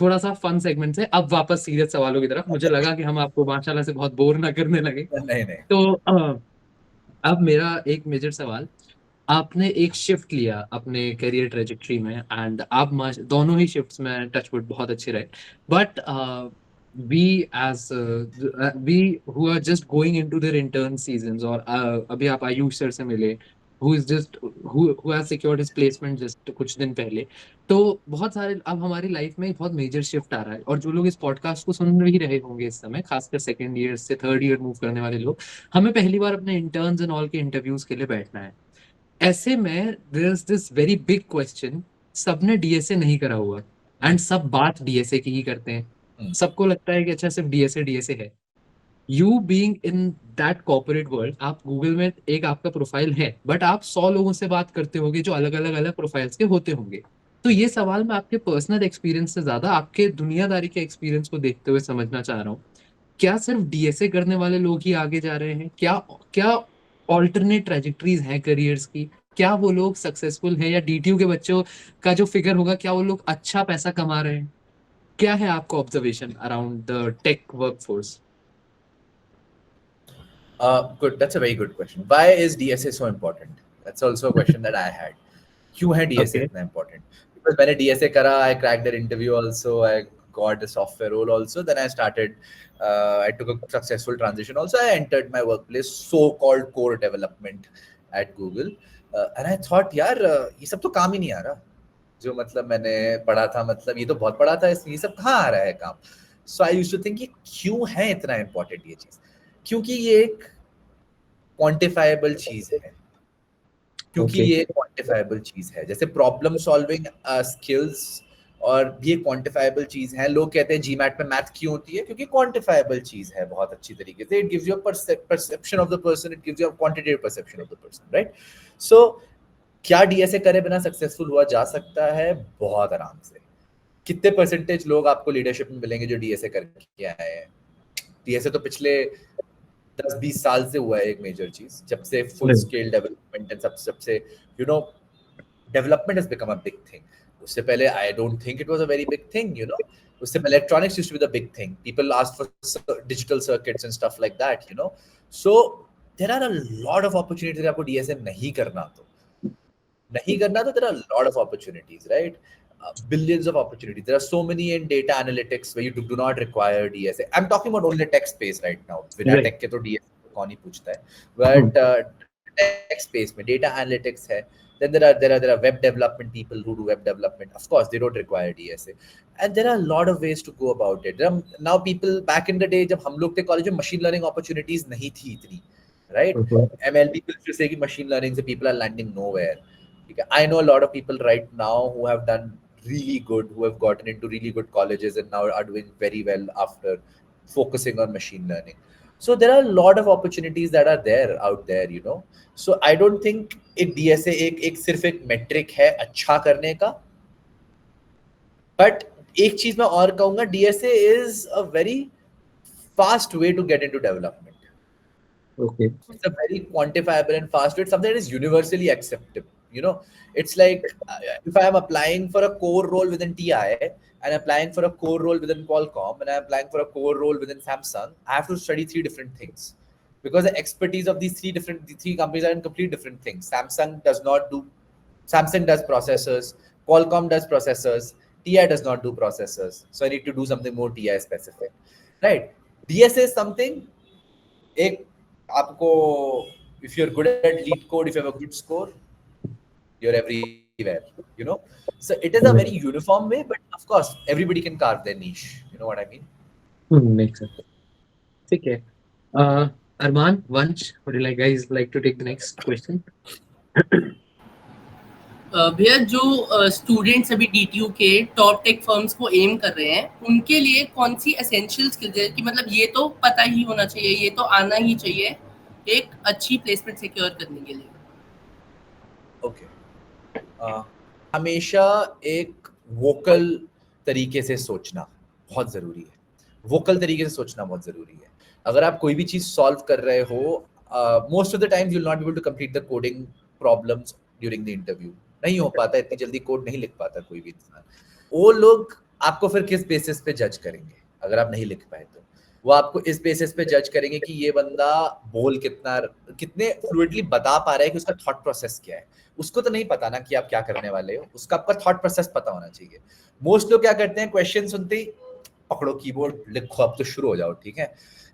थोड़ा सा fun segment से अब वापस serious सवालों की तरफ. मुझे लगा कि हम आपको माशाल्लाह से बहुत बोर ना करने लगे. नहीं नहीं. तो अब मेरा एक मेजर सवाल. आपने एक शिफ्ट लिया अपने करियर ट्रेजेक्टरी में, एंड आप दोनों ही शिफ्ट्स में टचवुड बहुत अच्छे रहे. But we as we who are just going into their intern seasons, और अभी आप आयुष सर से मिले, who is just who has secured his placement just कुछ दिन पहले. तो बहुत सारे अब हमारी लाइफ में बहुत मेजर शिफ्ट आ रहा है, और जो लोग इस पॉडकास्ट को सुन ही रहे होंगे इस समय, खासकर सेकंड ईयर से थर्ड ईयर मूव करने वाले लोग, हमें पहली बार अपने इंटर्न्स एंड ऑल के इंटरव्यूज के लिए बैठना है. ऐसे में there is this very big question. सबने डीएसए नहीं करा हुआ, एंड सब बात डीएसए की ही करते हैं. सबको लगता है कि अच्छा सिर्फ डीएसए है. You being in that corporate world, आप गूगल में एक आपका प्रोफाइल है, बट आप 100 लोगों से बात करते होंगे जो अलग अलग प्रोफाइल्स के होते होंगे. तो ये सवाल मैं आपके पर्सनल एक्सपीरियंस से ज्यादा आपके दुनियादारी के एक्सपीरियंस को देखते हुए समझना चाह रहा हूँ. क्या सिर्फ डीएसए करने वाले लोग ही आगे जा रहे हैं? क्या ऑल्टरनेट ट्रेजेक्टरीज हैं करियर्स की? क्या वो लोग सक्सेसफुल हैं, या डीटीयू के बच्चों का जो फिगर होगा, क्या वो लोग अच्छा पैसा कमा रहे हैं? क्या है आपका observation around the tech workforce? Good. That's a very good question. Why is DSA so important? That's also a question that I had. क्यों है DSA इतना important? Because मैंने DSA करा, I cracked their interview also, I got the software role also. Then I started, I took a successful transition also. I entered my workplace, so-called core development at Google. And I thought, यार ये सब तो काम ही नहीं आ रहा. जो मतलब मैंने पढ़ा था, मतलब ये तो बहुत पढ़ा था, ये सब कहाँ आ रहा है काम. So I used to think ये क्यों है इतना important ये चीज? क्योंकि ये एक क्वांटिफाइबल चीज है. क्योंकि ये क्वांटिफाइबल चीज है, जैसे प्रॉब्लम सॉल्विंग स्किल्स, और ये क्वांटिफाइबल चीज है. लोग कहते हैं जीमैट में मैथ क्यों होती है? क्योंकि क्वांटिफाइबल चीज है बहुत अच्छी तरीके से. It gives you a perception of the person, it gives you a quantitative perception of the person, right? So क्या डीएसए करे बिना सक्सेसफुल हुआ जा सकता है? बहुत आराम से. कितने परसेंटेज लोग आपको लीडरशिप में मिलेंगे जो डीएसए करके आए हैं? डीएसए तो पिछले 10-20 साल से हुआ है एक मेजर चीज, जब से फुल स्केल डेवलपमेंट एंड सबसे you know development has become a big thing. उससे पहले I don't think it was a very big thing, you know. उससे पहले electronics used to be the big thing. People asked for digital circuits and stuff like that, you know. So there are a lot of opportunities. आपको DSA नहीं करना तो there are a lot of opportunities, right? Billions of opportunities. There are so many in data analytics where you do not require DSA. I'm talking about only tech space right now. With tech के तो DSA कौन ही पूछता है, but tech space में data analytics है. Then there are web development people who do web development. Of course, they don't require DSA, and there are a lot of ways to go about it. Now people back in the day जब हम लोग थे college में, machine learning opportunities नहीं थी इतनी, right? ML people used to say कि machine learning से people are landing nowhere. I know a lot of people right now who have done really good, who have gotten into really good colleges and now are doing very well after focusing on machine learning. So there are a lot of opportunities that are there out there, you know. So I don't think एक DSA एक सिर्फ एक metric है अच्छा करने का. But एक चीज मैं और कहूँगा, DSA is a very fast way to get into development. Okay. It's a very quantifiable and fast way. It's something that is universally acceptable. It's like if I am applying for a core role within TI and applying for a core role within Qualcomm and I'm applying for a core role within Samsung, I have to study three different things because the expertise of these three companies are in complete different things. Samsung does processors, Qualcomm does processors, TI does not do processors. So I need to do something more TI specific, right? DSA is something, if you're good at lead code, if you have a good score, you're everywhere, So it is a very uniform way, but of course, everybody can carve their niche. You know what I mean? Makes sense. Okay. Arman, Vansh, would you guys like to take the next question? भैया जो students अभी DTU के top tech firms को M कर रहे हैं, उनके लिए कौन सी एसेंशियल स्किल्स है कि मतलब ये तो पता ही होना चाहिए, ये तो आना ही चाहिए एक अच्छी प्लेसमेंट सिक्योर करने के लिए? ओके, हमेशा एक वोकल तरीके से सोचना बहुत जरूरी है. वोकल तरीके से सोचना बहुत जरूरी है. अगर आप कोई भी चीज सॉल्व कर रहे हो, most of the times you will not be able to complete the coding problems during the interview. नहीं हो पाता, इतनी जल्दी कोड नहीं लिख पाता कोई भी इंसान. वो लोग आपको फिर किस बेसिस पे जज करेंगे? अगर आप नहीं लिख पाए तो वो आपको इस बेसिस पे जज करेंगे कि ये बंदा कितने फ्लुइडली बता पा रहा है, कि उसका थॉट प्रोसेस क्या है. उसको तो नहीं पता ना कि आप क्या करने वाले हो, उसका आपका थॉट प्रोसेस पता होना चाहिए. मोस्ट लोग क्या करते हैं, क्वेश्चन सुनते ही पकड़ो कीबोर्ड, लिखो, अब तो शुरू हो जाओ, ठीक है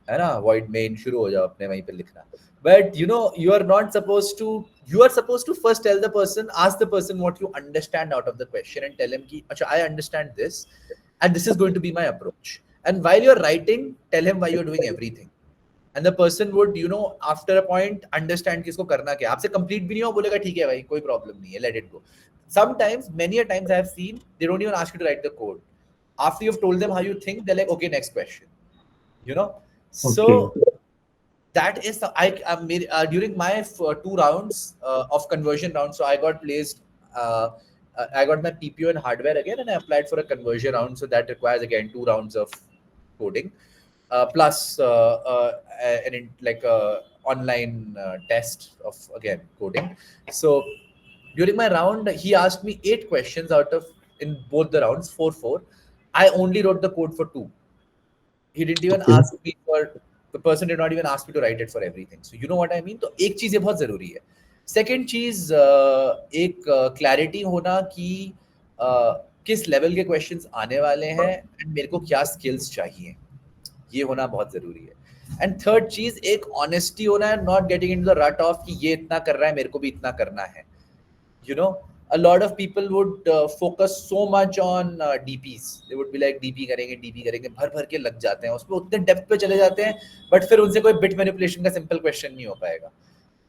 ना, वॉइड मेन शुरू हो जाओ अपने वहीं पे लिखना. But you are not supposed to. You are supposed to first tell the person, ask the person what you understand out of the question, and tell him ki, "Acha, I understand this, and this is going to be my approach." And while you're writing, tell him why you're doing everything. And the person would, after a point, understand कि इसको करना क्या. आपसे complete भी नहीं हो, बोलेगा ठीक है भाई, कोई problem नहीं है, let it go. Sometimes, many a times I have seen, they don't even ask you to write the code. After you've told them how you think, they're like, okay, next question. So. Okay. That is during my 2 rounds of conversion rounds. So I got placed. I got my PPO in hardware again, and I applied for a conversion round. So that requires again 2 rounds of coding, plus online test of again coding. So during my round, he asked me 8 questions in both the rounds, 4. I only wrote the code for 2. He didn't even ask me for. The person did not even ask me to write it for everything. So you know what I mean? तो एक चीज ये बहुत जरूरी है. Second चीज, एक clarity होना कि किस लेवल के क्वेश्चंस आने वाले हैं एंड मेरे को क्या स्किल्स चाहिए, ये होना बहुत जरूरी है. एंड थर्ड चीज, एक ऑनेस्टी होना है, नॉट गेटिंग इनटू द रट ऑफ कि ये इतना कर रहा है, मेरे को भी इतना करना है. A lot of people would focus so much on DPs. They would be like DP करेंगे, भर के लग जाते हैं उसमें, उतने डेप्थ पे चले जाते हैं, बट फिर उनसे कोई बिट मैनिपुलेशन का सिंपल क्वेश्चन नहीं हो पाएगा.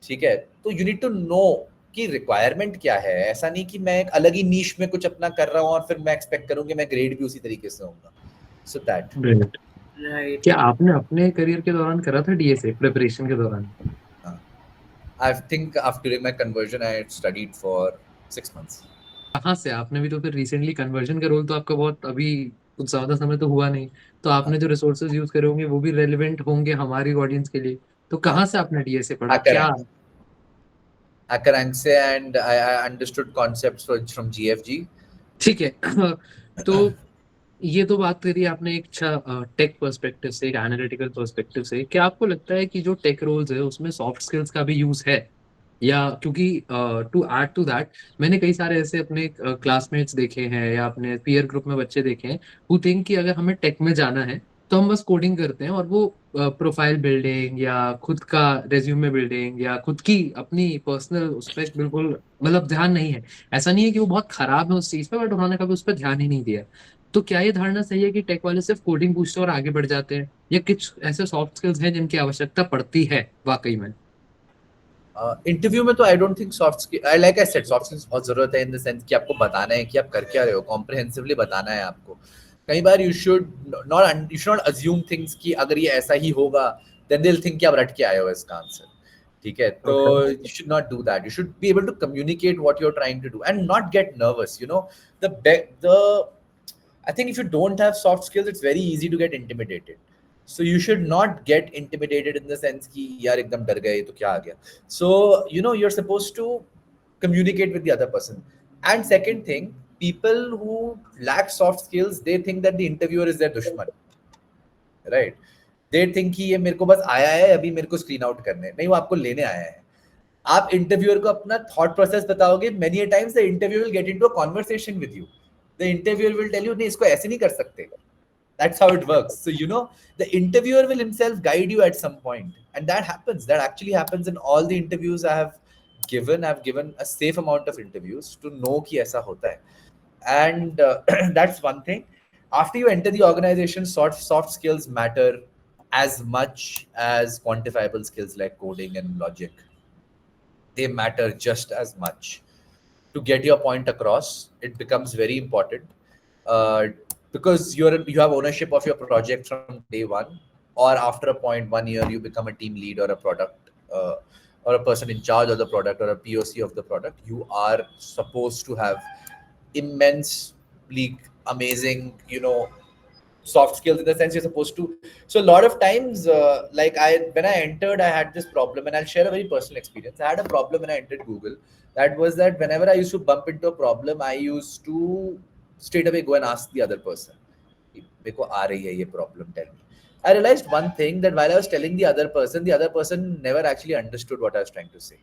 ठीक है, तो यू नीड टू नो कि रिक्वायरमेंट क्या है. ऐसा नहीं कि मैं एक अलग ही नीश में कुछ अपना कर रहा हूँ और फिर मैं एक्सपेक्ट करूँ कि मैं ग्रेड भी उसी तरीके से होऊंगा. So that. Right. क्या आपने अपने करियर के दौरान करा था डीएसए प्रिपरेशन के दौरान? I think after my conversion I had studied for 6 months. कहाँ से? आपने भी तो फिर रिसेंटली कन्वर्जन का रोल तो आपका बहुत अभी कुछ ज्यादा समय तो हुआ नहीं, तो आपने जो रिसोर्सेज यूज करे होंगे वो भी रेलेवेंट होंगे हमारी ऑडियंस के लिए. तो कहाँ से आपने डीएसए पढ़ा? क्या Akaranse, and I understood concepts from GFG. ठीक है. तो ये तो बात करी आपने एक टेक पर्सपेक्टिव से, एक एनालिटिकल पर्सपेक्टिव से. क्या आपको लगता है कि जो टेक रोल्स है उसमें सॉफ्ट स्किल्स का भी यूज है? या क्योंकि टू ऐड टू दैट, मैंने कई सारे ऐसे अपने क्लासमेट्स देखे हैं या अपने पीयर ग्रुप में बच्चे देखे हैं हु थिंक कि अगर हमें टेक में जाना है तो हम बस कोडिंग करते हैं और वो प्रोफाइल बिल्डिंग या खुद का रेज्यूमे बिल्डिंग या खुद की अपनी पर्सनल उस पर बिल्कुल मतलब ध्यान नहीं है. ऐसा नहीं है कि वो बहुत खराब है उस चीज पे, बट उन्होंने कभी उस पर ध्यान ही नहीं दिया. तो क्या ये धारणा सही है कि टेक वाले सिर्फ कोडिंग पूछते हैं और आगे बढ़ जाते हैं, या कुछ ऐसे सॉफ्ट स्किल्स हैं जिनकी आवश्यकता पड़ती है वाकई में? इंटरव्यू में तो आई don't think soft skill, like I said, soft skills बहुत जरूरत है इन द सेंस कि आपको बताना है कि आप कर क्या रहे हो, कॉम्प्रिहेंसिवली बताना है आपको. कई बार you should not assume things कि अगर ये ऐसा ही होगा देन दे विल थिंक कि आप रट के आए हो इसका आंसर. ठीक है, तो you should not do that. You should be able to communicate what you are trying to do and not get nervous. The I think if you don't have soft skills, it's very easy to get intimidated. So you should not get intimidated in the sense कि यार एकदम डर गए तो क्या आ गया. So you're supposed to communicate with the other person. And second thing, people who lack soft skills, they think that the interviewer is their dushman, right? They think कि ये मेरे को बस आया है अभी मेरे को स्क्रीन आउट करने, नहीं वो आपको लेने आया है. आप इंटरव्यूअर को अपना थॉट प्रोसेस बताओगे, many a times the interviewer will get into a conversation with you. The interviewer will tell you नहीं इसको ऐसे नहीं कर सकते. That's how it works. So the interviewer will himself guide you at some point, and that happens. That actually happens in all the interviews I have given. I've given a safe amount of interviews to know कि ऐसा होता है. And that's one thing. After you enter the organization, soft skills matter as much as quantifiable skills like coding and logic. They matter just as much. To get your point across, it becomes very important because you have ownership of your project from day one, or after a point 1 year you become a team lead or a product or a person in charge of the product or a POC of the product. You are supposed to have immensely amazing soft skills, in the sense you're supposed to. So a lot of times when I entered, I had this problem, and I'll share a very personal experience. I had a problem when I entered Google. That was that whenever I used to bump into a problem, I used to straight away go and ask the other person, मेरे को आ रही है ये problem, tell me. I realized one thing, that while I was telling the other person never actually understood what I was trying to say.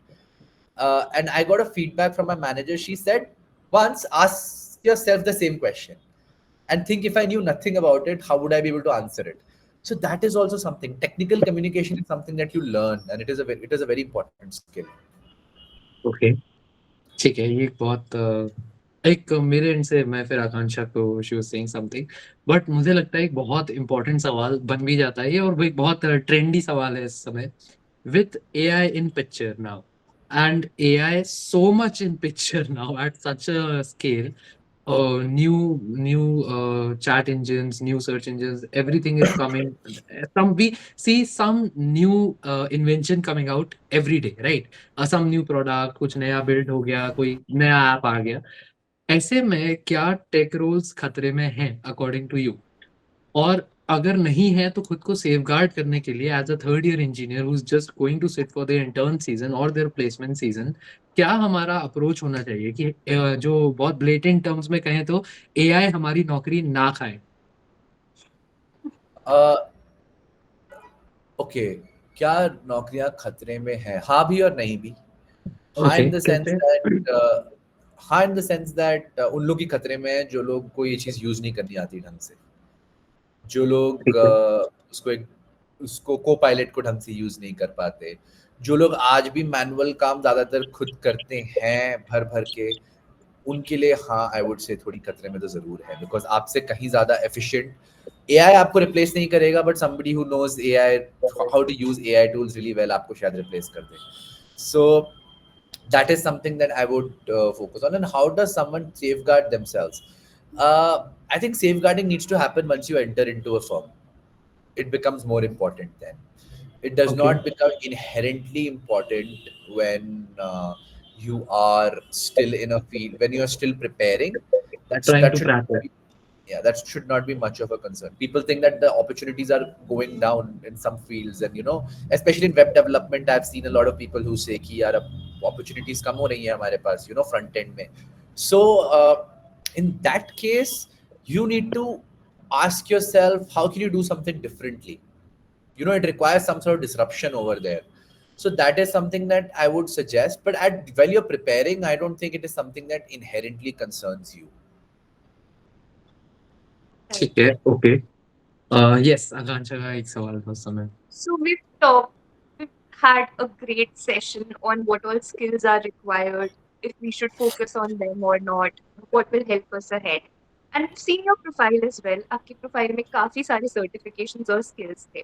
And I got a feedback from my manager. She said, once ask yourself the same question and think, if I knew nothing about it, how would I be able to answer it? So that is also something. Technical communication is something that you learn, and it is a very important skill. Okay, ठीक है. ये बहुत एक मेरे and से मैं फिर आकांक्षा को she was saying something, but मुझे लगता है एक बहुत इंपॉर्टेंट सवाल बन भी जाता है ये, और वो एक बहुत ट्रेंडी सवाल है इस समय. With AI in picture now, and AI so much in picture now at such a scale, new chat engines, new search engines, everything is coming. We see some new invention coming out every day, right? Some new product, कुछ नया build हो गया, कोई नया app आ गया. ऐसे में क्या टेक रोल्स खतरे में हैं अकॉर्डिंग टू यू? और अगर नहीं है तो खुद को सेफगार्ड करने के लिए as a third year engineer who is just going to sit for their intern season और देयर प्लेसमेंट सीजन, क्या हमारा अप्रोच होना चाहिए कि जो बहुत ब्लेटेंट टर्म्स में कहें तो एआई हमारी नौकरी ना खाए? ओके, क्या नौकरियां खतरे में है? हाँ भी और नहीं भी. हाँ इन द सेंस दैट उन लोग की खतरे में है जो लोग को ये चीज यूज नहीं करनी आती ढंग से, जो लोग उसको को पायलट को ढंग से यूज नहीं कर पाते, जो लोग आज भी मैनुअल काम ज्यादातर खुद करते हैं भर भर के, उनके लिए हाँ आई वुड से थोड़ी खतरे में तो जरूर है. बिकॉज आपसे कहीं ज्यादा एफिशिएंट एआई आपको रिप्लेस नहीं करेगा, but somebody who knows AI, how to use AI tools really well, आपको शायद रिप्लेस कर दे. सो that is something that I would focus on. And how does someone safeguard themselves? I think safeguarding needs to happen once you enter into a firm. It becomes more important then. It does not become inherently important when you are still in a field, when you are still preparing. That should not be much of a concern. People think that the opportunities are going down in some fields, and especially in web development, I've seen a lot of people who say कि यार opportunities कम हो रही हैं हमारे पास, front end में. So in that case, you need to ask yourself, how can you do something differently? It requires some sort of disruption over there. So that is something that I would suggest. But while you're preparing, I don't think it is something that inherently concerns you. ठीक है, okay. Yes, आकांक्षा का एक सवाल था उस समय. So we've had a great session on what all skills are required, if we should focus on them or not, what will help us ahead. And I've seen your profile as well. आपकी profile में काफी सारे certifications और skills थे.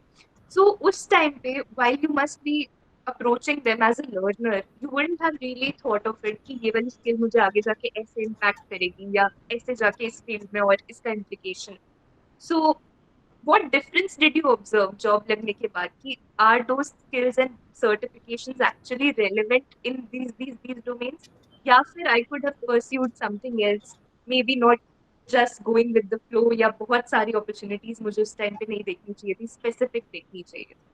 So उस time पे, while you must be approaching them as a learner, you wouldn't have really thought of it कि ये वाली skill मुझे आगे जाके ऐसे impact करेगी या ऐसे जाके इस field में और इसका implication. So what difference did you observe job लगने के बाद कि are those skills and certifications actually relevant in these domains? या फिर I could have pursued something else, maybe not just going with the flow या बहुत सारी opportunities मुझे उस time पे नहीं देखनी चाहिए थी, specific देखनी चाहिए थी?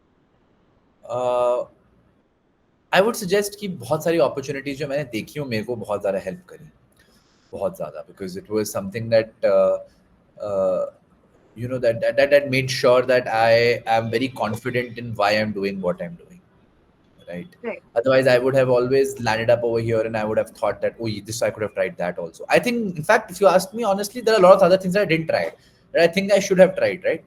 आई वुड सजेस्ट कि बहुत सारी अपॉर्चुनिटीज जो मैंने देखी हो मेरे को बहुत ज़्यादा हेल्प करी, बहुत ज़्यादा, because it was something that that made sure that I am very confident in why I'm doing what I'm doing, right? Right. Otherwise, I would have always landed up over here, and I would have thought that, oh, this I could have tried that also. I think, in fact, if you ask me honestly, there are a lot of other things I didn't try that I think I should have tried, right?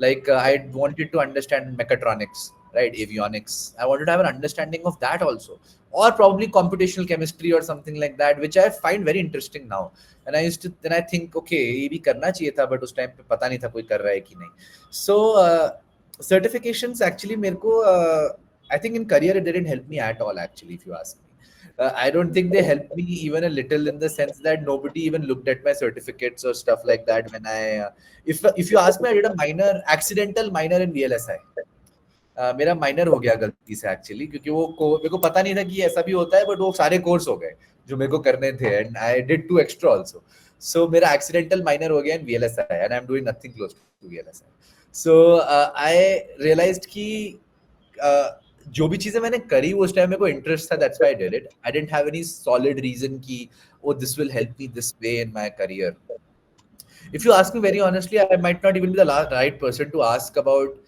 Like I wanted to understand mechatronics, right? Avionics. I wanted to have an understanding of that also, or probably computational chemistry or something like that, which I find very interesting now. And I used to then I think, okay, ये भी करना चाहिए था, but उस time पे पता नहीं था कोई कर रहा है कि नहीं. So certifications actually मेरे को I think in career it didn't help me at all actually, if you ask me. I don't think they helped me even a little, in the sense that nobody even looked at my certificates or stuff like that when I if you ask me, I did a accidental minor in VLSI. मेरा minor हो गया गलती से actually, क्योंकि वो मेरे को पता नहीं था कि ऐसा भी होता है, बट वो सारे कोर्स हो गए जो मेरे को करने थे, and I did 2 extra also. So मेरा एक्सीडेंटल माइनर हो गया in VLSI, and I am doing nothing close to VLSI. So I realised कि जो भी चीजें मैंने करी उस टाइम मेरे को इंटरेस्ट था, that's why I did it. I didn't have any solid reason कि oh this will help me this way in my career. If you ask me very honestly, I might not even be the right person to ask about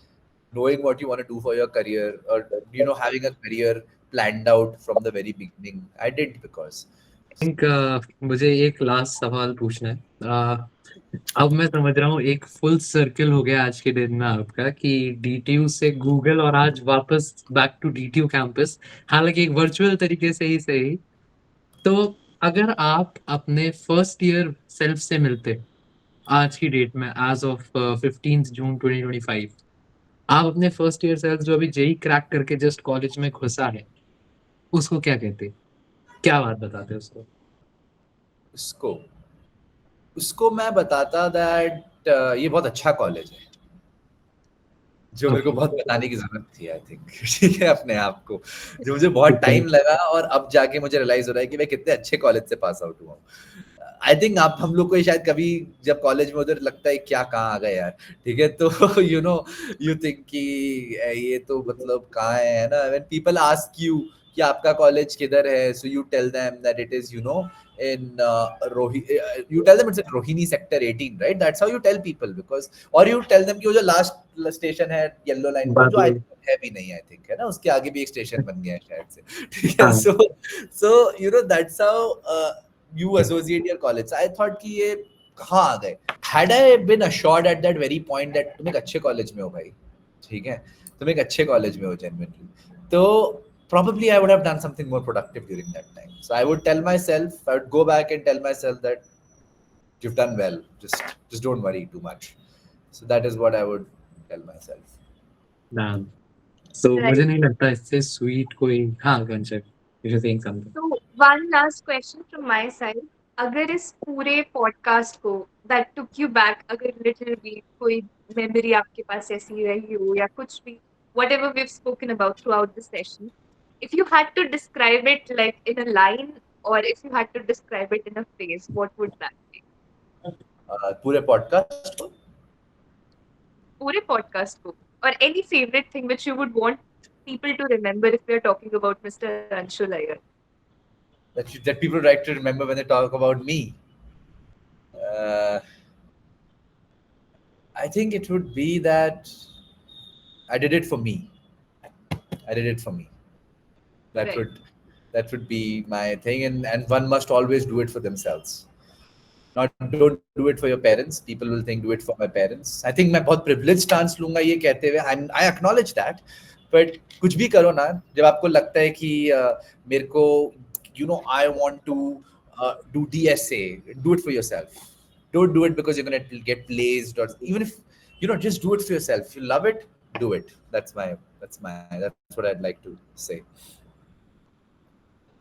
knowing what you want to do for your career, or having a career planned out from the very beginning. I did because think मुझे एक last सवाल पूछना है. अब मैं समझ रहा हूँ एक फुल सर्कल हो गया आज के दिन में आपका, कि DTU से गूगल और आज वापस बैक टू DTU कैंपस, हालांकि एक वर्चुअल तरीके से ही सही. तो अगर आप अपने फर्स्ट ईयर सेल्फ से मिलते आज की डेट में, एज ऑफ 15 जून 2025, आप अपने फर्स्ट ईयर सेल्फ जो अभी जेई क्रैक करके जस्ट कॉलेज में घुसा है, उसको क्या कहते, क्या बात बताते उसको? उसको उसको मैं बताता दैट ये बहुत अच्छा कॉलेज है, जो मेरे को बहुत बताने की जरूरत थी, आई थिंक. ठीक है, अपने आप को, जो मुझे बहुत टाइम लगा, और अब जाके मुझे रियलाइज हो रहा है कि मैं कितने अच्छे कॉलेज से पास आउट हुआ हूँ. आई थिंक आप हम लोग को शायद कभी जब कॉलेज में उधर लगता है क्या कहाँ आ गए यार, ठीक है, तो यू थिंक कि ये तो मतलब कहाँ है ना. व्हेन पीपल आस्क यू कि आपका कॉलेज किधर है, so you tell them that it is in you tell them it's in Rohini sector 18, right? That's how you tell people, because, or you tell them कि वो जो last station है yellow line पर, जो है भी नहीं, I think, है ना, उसके आगे भी एक स्टेशन बन गया है शायद से, ठीक है. so that's how you associate your college. So I thought कि ये कहाँ आ गए. Had I been assured at that very point that तुम एक अच्छे कॉलेज में हो भाई, ठीक है, तुम एक अच्छे कॉलेज में हो genuinely, तो probably I would have done something more productive during that time. So I would tell myself, I would go back and tell myself that you've done well. Just don't worry too much. So that is what I would tell myself. Damn. So Right. मुझे नहीं लगता इससे sweet कोई. हाँ कंचक, if you're saying something. So one last question from my side. अगर इस पूरे podcast को that took you back, अगर little bit कोई memory आपके पास ऐसी रही हो या कुछ भी, whatever we've spoken about throughout the session, if you had to describe it like in a line, or if you had to describe it in a phrase, what would that be? पूरे podcast को? पूरे podcast को, or any favorite thing which you would want people to remember if we are talking about Mr. Anshul Iyer. That people like to remember when they talk about me. I think it would be that I did it for me. I did it for me. Right. That would be my thing, and one must always do it for themselves. Not don't do it for your parents. People will think do it for my parents. I think मैं बहुत privileged stance लूँगा ये कहते हुए. I acknowledge that, but कुछ भी करो ना, जब आपको लगता है कि मेरे को I want to do DSA, do it for yourself. Don't do it because you're gonna get placed, or even if just do it for yourself. If you love it, do it. That's what I'd like to say.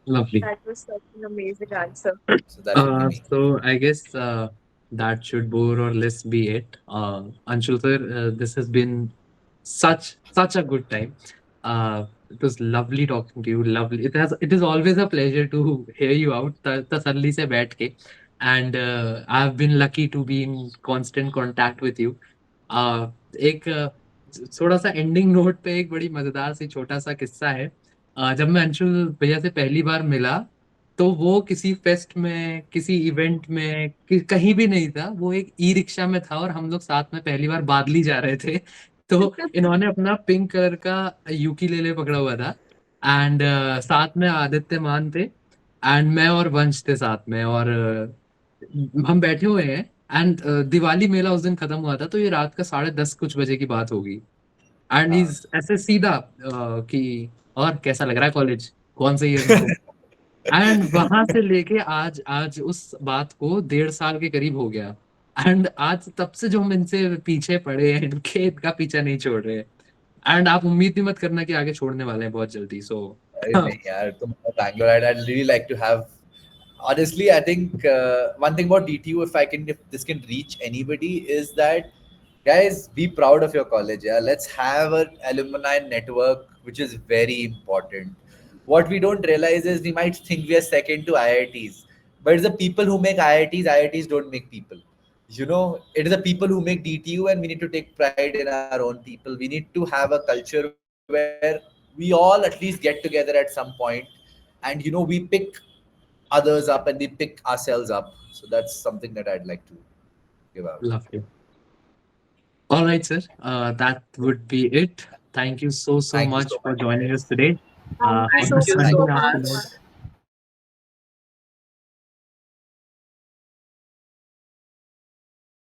Lovely. That was such an amazing answer. So that would be me. So I guess that should more or less be it. Anshul sir, this has been such a good time. It was lovely talking to you. Lovely. It is always a pleasure to hear you out. तसल्ली से बैठ के. and I've been lucky to be in constant contact with you. एक थोड़ा सा ending note पे एक बड़ी मजेदार सी छोटा सा किस्सा है। जब मैं अंशुल भैया से पहली बार मिला, तो वो किसी फेस्ट में, किसी इवेंट में, कहीं भी नहीं था। वो एक ई रिक्शा में था और हम लोग साथ में पहली बार बादली जा रहे थे। तो इन्होंने अपना पिंक कलर का यूकीलेले पकड़ा हुआ था, एंड साथ में आदित्य मान थे, एंड मैं और वंश थे साथ में, और हम बैठे हुए हैं। एंड दिवाली मेला उस दिन खत्म हुआ था, तो ये रात का 10:30 कुछ बजे की बात होगी। एंड हाँ। इज ऐसे सीधा कि और कैसा लग रहा है कॉलेज, कौन से ईयर में हो। एंड वहां से लेके आज आज उस बात को 1.5 साल के करीब हो गया। एंड आज तब से जो हम इनसे पीछे पड़े हैं, इनका पीछा नहीं छोड़ रहे। एंड आप उम्मीद भी मत करना कि आगे छोड़ने वाले हैं बहुत जल्दी। सो अरे नहीं यार, तुम Bangalore, I'd really like to have. Honestly, I think one thing about DTU, if this can reach anybody, is that guys, be proud of your college. Yeah, let's have an alumni network, which is very important. What we don't realize is we might think we are second to IITs, but it's the people who make IITs. IITs don't make people. You know, it is the people who make DTU, and we need to take pride in our own people. We need to have a culture where we all at least get together at some point, and we pick others up and we pick ourselves up. So that's something that I'd like to give out. Love you. All right, sir. That would be it. Thank you so Thank you much so for much, joining guys. us today. Thank you हम so Thank you much सभी so for ने being आपको much. बहुत part.